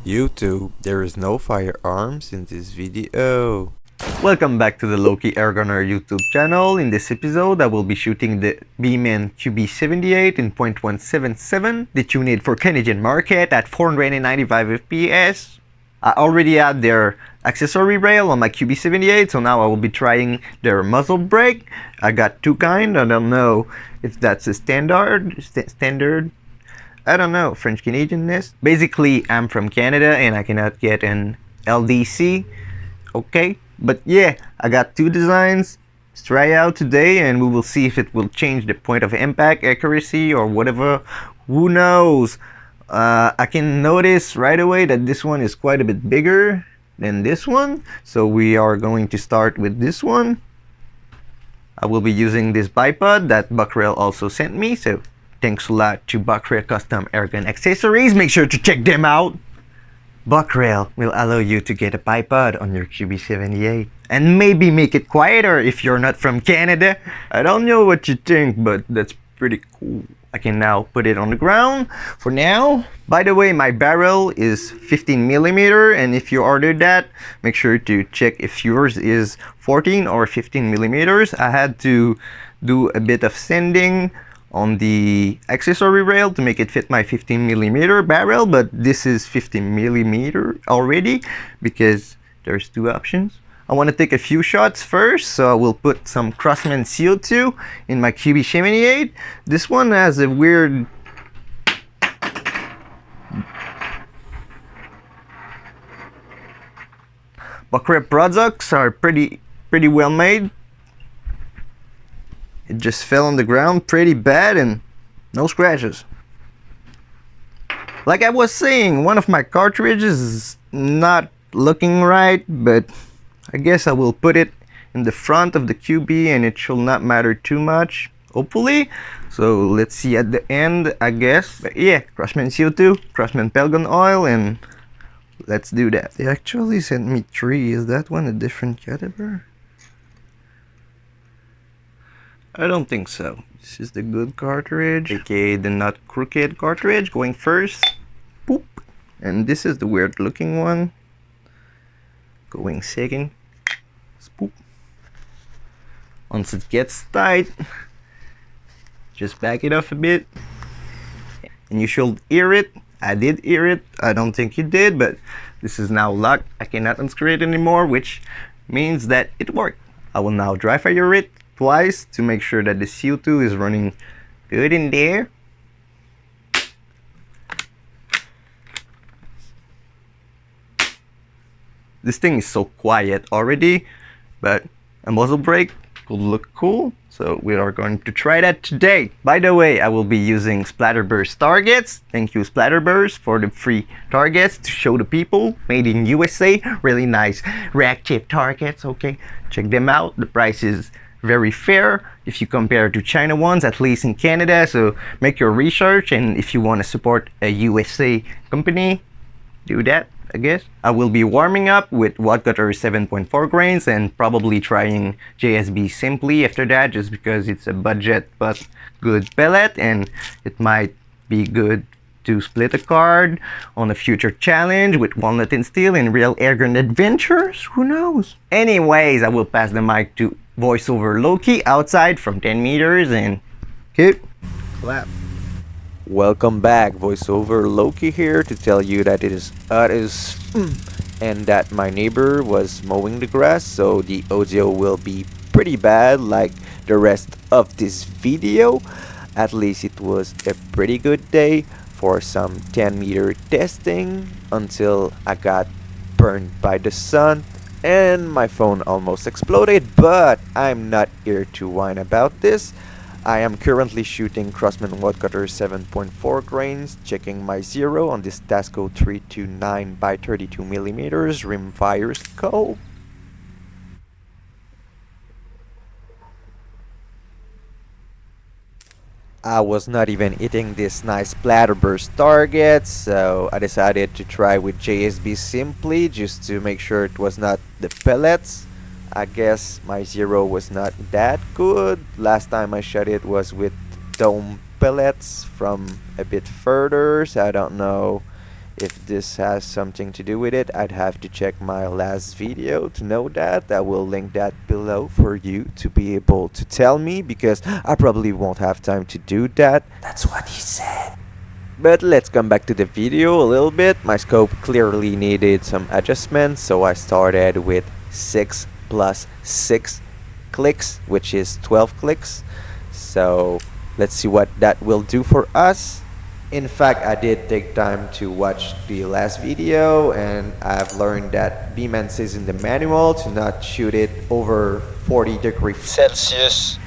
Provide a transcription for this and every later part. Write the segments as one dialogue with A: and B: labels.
A: YouTube, there is no firearms in this video. Welcome back to the Loki Airgunner YouTube channel. In this episode, I will be shooting the Beeman Qb78 in .177, the tuned for Canadian market at 495 FPS. I already had their accessory rail on my Qb78, so now I will be trying their muzzle brake. I got two kind. I don't know if that's a standard. I don't know, French Canadianness. Basically, I'm from Canada and I cannot get an LDC. Okay, but yeah, I got two designs. Let's try out today and we will see if it will change the point of impact, accuracy, or whatever. Who knows? I can notice right away that this one is quite a bit bigger than this one. So we are going to start with this one. I will be using this bipod that Buckrail also sent me. So thanks a lot to Buckrail Custom Airgun Accessories. Make sure to check them out. Buckrail will allow you to get a bipod on your Qb78 and maybe make it quieter if you're not from Canada. I don't know what you think, but that's pretty cool. I can now put it on the ground for now. By the way, my barrel is 15mm, and if you ordered that, make sure to check if yours is 14 or 15mm. I had to do a bit of sanding on the accessory rail to make it fit my 15mm barrel, but this is 15mm already because there's two options. I want to take a few shots first, so I will put some Crosman CO2 in my Qb78. This one has a weird Buckrail products are pretty well made. It just fell on the ground pretty bad and no scratches. Like I was saying, one of my cartridges is not looking right, but I guess I will put it in the front of the QB and it shall not matter too much, hopefully. So let's see at the end, I guess. But yeah, Crosman CO2, Crosman Pelgon oil, and let's do that. They actually sent me three. Is that one a different caliber? I don't think so. This is the good cartridge, aka the not crooked cartridge, going first. Boop. And this is the weird looking one, going second. Spoop. Once it gets tight, just back it off a bit and you should hear it. I did hear it. I don't think you did, but this is now locked. I cannot unscrew it anymore, which means that it worked. I will now dry fire it twice to make sure that the CO2 is running good in there. This thing is so quiet already, but a muzzle brake could look cool, so we are going to try that today. By the way, I will be using Splatterburst targets. Thank you, Splatterburst, for the free targets to show the people. Made in USA, really nice rack tip targets. Okay, check them out. The price is very fair if you compare to China ones, at least in Canada. So make your research, and if you want to support a USA company, do that, I guess. I will be warming up with Wadcutter 7.4 grains and probably trying JSB Simply after that, just because it's a budget but good pellet and it might be good to split a card on a future challenge with walnut and steel in real airgun adventures. Who knows? Anyways, I will pass the mic to voiceover Loki outside from 10 meters and keep clap. Welcome back, voiceover Loki here to tell you that it is and that my neighbor was mowing the grass, so the audio will be pretty bad like the rest of this video. At least it was a pretty good day for some 10-meter testing until I got burned by the sun and my phone almost exploded, but I'm not here to whine about this. I am currently shooting Crosman Wadcutter 7.4 grains, checking my zero on this Tasco 329 by 32mm rimfire scope. I was not even hitting this nice Splatterburst target, so I decided to try with JSB Simply just to make sure it was not the pellets. I guess my zero was not that good. Last time I shot it was with dome pellets from a bit further, so I don't know If this has something to do with it, I'd have to check my last video to know that. I will link that below for you to be able to tell me, because I probably won't have time to do that. That's what he said. But let's come back to the video a little bit. My scope clearly needed some adjustments, so I started with 6 plus 6 clicks, which is 12 clicks. So let's see what that will do for us. In fact, I did take time to watch the last video, and I've learned that Beeman says in the manual to not shoot it over 40 degrees Celsius.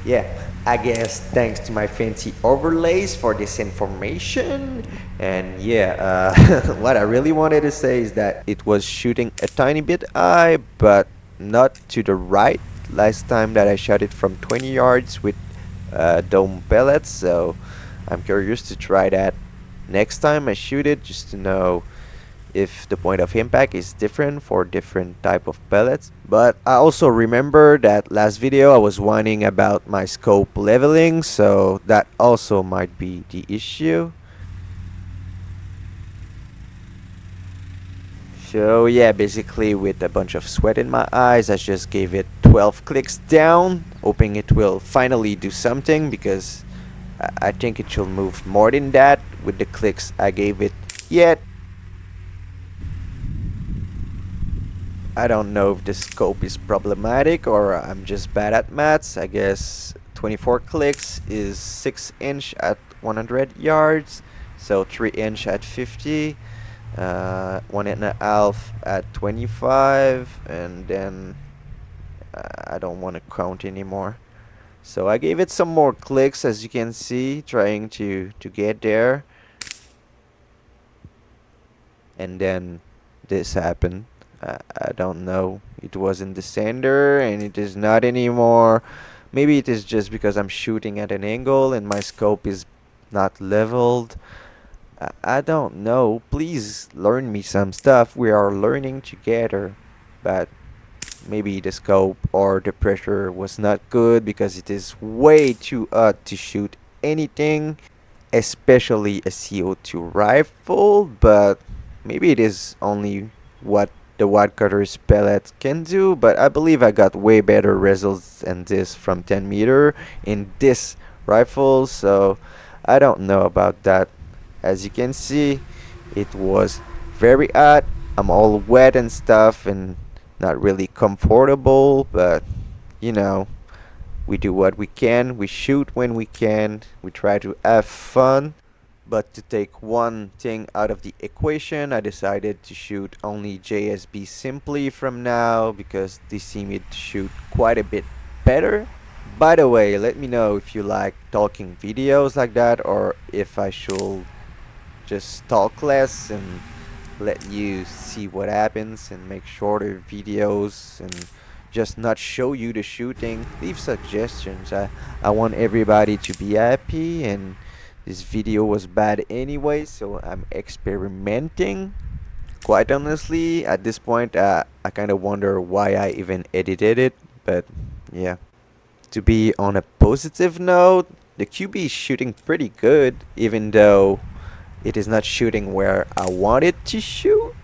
A: Yeah, I guess thanks to my fancy overlays for this information. And yeah, what I really wanted to say is that it was shooting a tiny bit high, but not to the right. Last time that I shot it from 20 yards with dome pellets, so I'm curious to try that next time I shoot it, just to know if the point of impact is different for different type of pellets. But I also remember that last video I was whining about my scope leveling, so that also might be the issue. So yeah, basically with a bunch of sweat in my eyes, I just gave it 12 clicks down, hoping it will finally do something, because I think it should move more than that with the clicks I gave it yet. I don't know if the scope is problematic or I'm just bad at maths. I guess 24 clicks is 6 inch at 100 yards, so 3 inch at 50, 1.5 at 25, and then I don't want to count anymore. So I gave it some more clicks, as you can see, trying to get there. And then this happened. I don't know. It was in the center and it is not anymore. Maybe it is just because I'm shooting at an angle and my scope is not leveled. I don't know. Please learn me some stuff. We are learning together. But maybe the scope or the pressure was not good, because it is way too hot to shoot anything, especially a CO2 rifle. But maybe it is only what the Wadcutter's pellet can do, but I believe I got way better results than this from 10 meter in this rifle, so I don't know about that. As you can see, it was very hot. I'm all wet and stuff and not really comfortable, but you know, we do what we can, we shoot when we can, we try to have fun. But to take one thing out of the equation, I decided to shoot only JSB simply from now, because they seem to shoot quite a bit better. By the way, let me know if you like talking videos like that, or if I should just talk less and let you see what happens and make shorter videos and just not show you the shooting. Leave suggestions. I want everybody to be happy, and this video was bad anyway, so I'm experimenting. Quite honestly, at this point, I kind of wonder why I even edited it, but yeah. To be on a positive note, the QB is shooting pretty good, even though it is not shooting where I want it to shoot.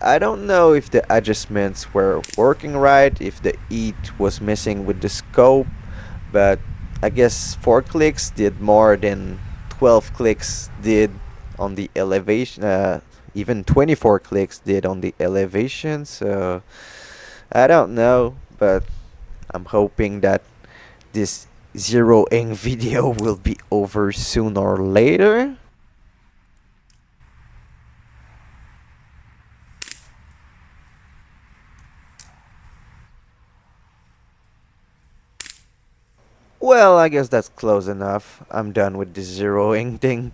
A: I don't know if the adjustments were working right, if the heat was messing with the scope, but I guess 4 clicks did more than 12 clicks did on the elevation. Even 24 clicks did on the elevation, so I don't know, but I'm hoping that this zeroing video will be over sooner or later. Well, I guess that's close enough. I'm done with the zeroing thing.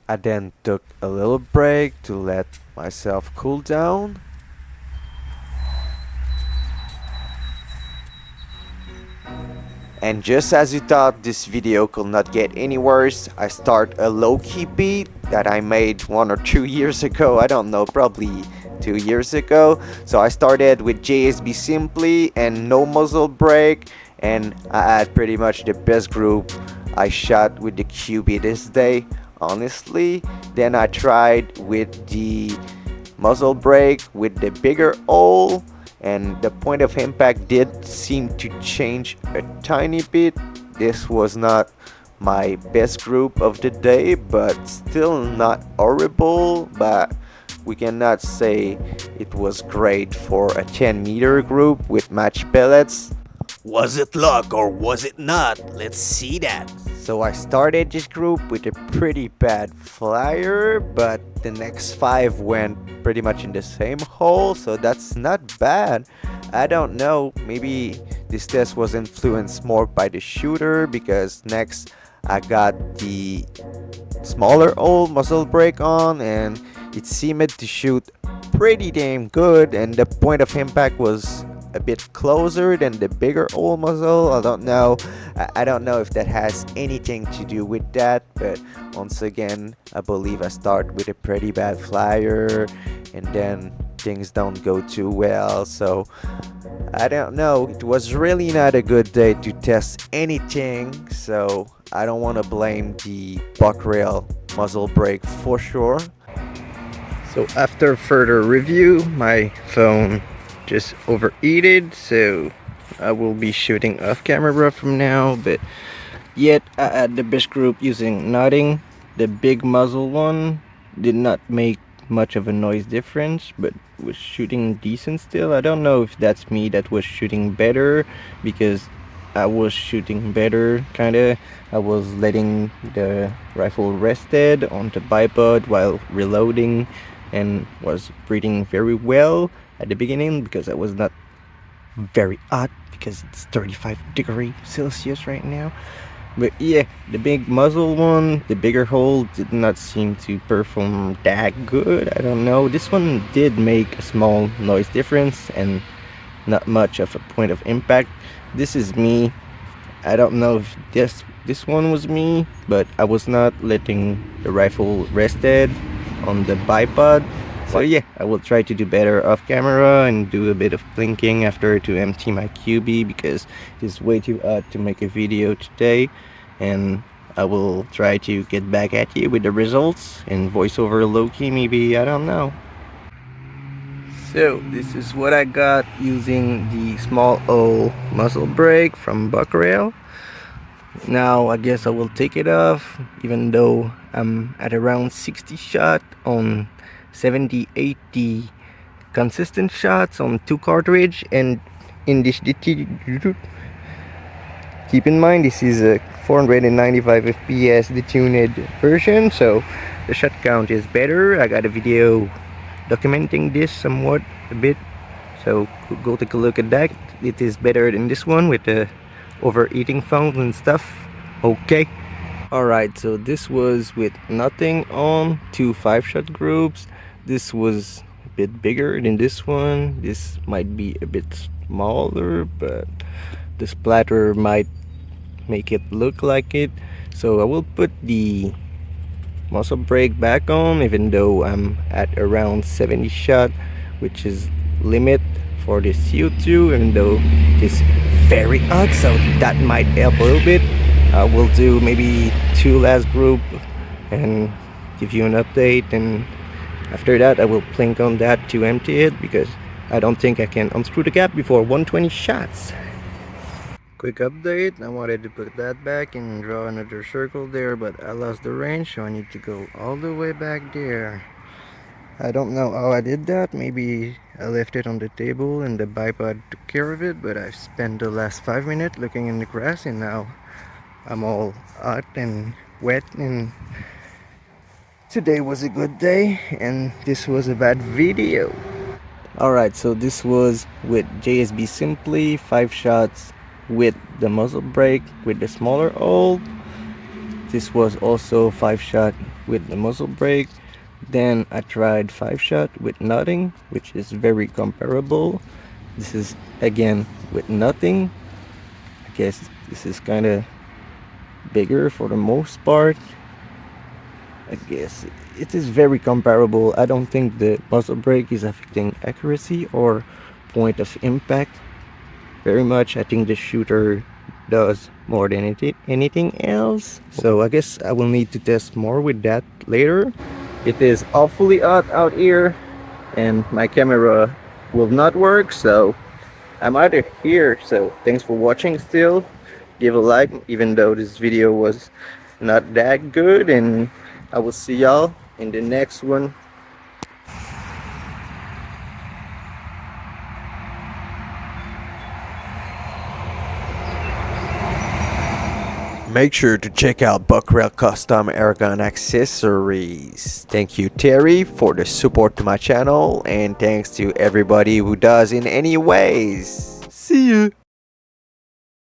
A: I then took a little break to let myself cool down. And just as you thought this video could not get any worse, I start a low-key beat that I made 1 or 2 years ago. I don't know, probably 2 years ago. So I started with JSB simply and no muzzle brake, and I had pretty much the best group I shot with the QB this day, honestly. Then I tried with the muzzle brake with the bigger hole, and the point of impact did seem to change a tiny bit. This was not my best group of the day, but still not horrible, but we cannot say it was great for a 10-meter group with match pellets.
B: Was it luck or was it not? Let's see that.
A: So I started this group with a pretty bad flyer, but the next 5 went pretty much in the same hole, so that's not bad. I don't know, maybe this test was influenced more by the shooter, because next I got the smaller hole muzzle brake on and it seemed to shoot pretty damn good, and the point of impact was a bit closer than the bigger hole muzzle. I don't know if that has anything to do with that, but once again I believe I start with a pretty bad flyer and then things don't go too well, so I don't know. It was really not a good day to test anything, so I don't want to blame the buck rail muzzle brake for sure. So after further review, my phone just overheated, so I will be shooting off camera from now. But yet I had the best group using nothing. The big muzzle one did not make much of a noise difference, but was shooting decent still. I don't know if that's me that was shooting better, because I was shooting better kinda. I was letting the rifle rested on the bipod while reloading, and was breathing very well at the beginning because I was not very hot, because it's 35°C right now. But yeah, the big muzzle one, the bigger hole, did not seem to perform that good. I don't know. This one did make a small noise difference and not much of a point of impact. This is me. I don't know if this one was me, but I was not letting the rifle rested on the bipod. So yeah, I will try to do better off camera and do a bit of blinking after to empty my QB, because it's way too hot to make a video today, and I will try to get back at you with the results and voiceover low-key maybe, I don't know. So this is what I got using the small O muzzle brake from buck rail. Now I guess I will take it off, even though I'm at around 60 shot on 70-80 consistent shots on 2 cartridge, and in this keep in mind this is a 495 FPS detuned version, so the shot count is better. I got a video documenting this somewhat a bit, so go take a look at that. It is better than this one with the overheating fountain and stuff. Okay. Alright, so this was with nothing on, 2 5-shot groups. This was a bit bigger than this one. This might be a bit smaller, but the splatter might make it look like it. So I will put the muzzle brake back on, even though I'm at around 70 shot, which is limit for the CO2, even though it's very hot, so that might help a little bit. I will do maybe 2 last group and give you an update, and after that I will plink on that to empty it, because I don't think I can unscrew the cap before 120 shots. Quick update, I wanted to put that back and draw another circle there, but I lost the range, so I need to go all the way back there. I don't know how I did that. Maybe I left it on the table and the bipod took care of it, but I've spent the last 5 minutes looking in the grass, and now I'm all hot and wet, and today was a good day and this was a bad video. Alright, so this was with JSB Simply 5 shots with the muzzle brake with the smaller hole. This was also 5 shot with the muzzle brake. Then I tried 5 shot with nothing, which is very comparable. This is again with nothing. I guess this is kind of bigger for the most part. I guess it is very comparable. I don't think the muzzle brake is affecting accuracy or point of impact very much. I think the shooter does more than anything else. So I guess I will need to test more with that later. It is awfully hot out here and my camera will not work, so I'm out of here. So thanks for watching still. Give a like even though this video was not that good, and I will see y'all in the next one.
B: Make sure to check out Buckrell Custom Airgun Accessories. Thank you, Terry, for the support to my channel, and thanks to everybody who does in any ways. See you.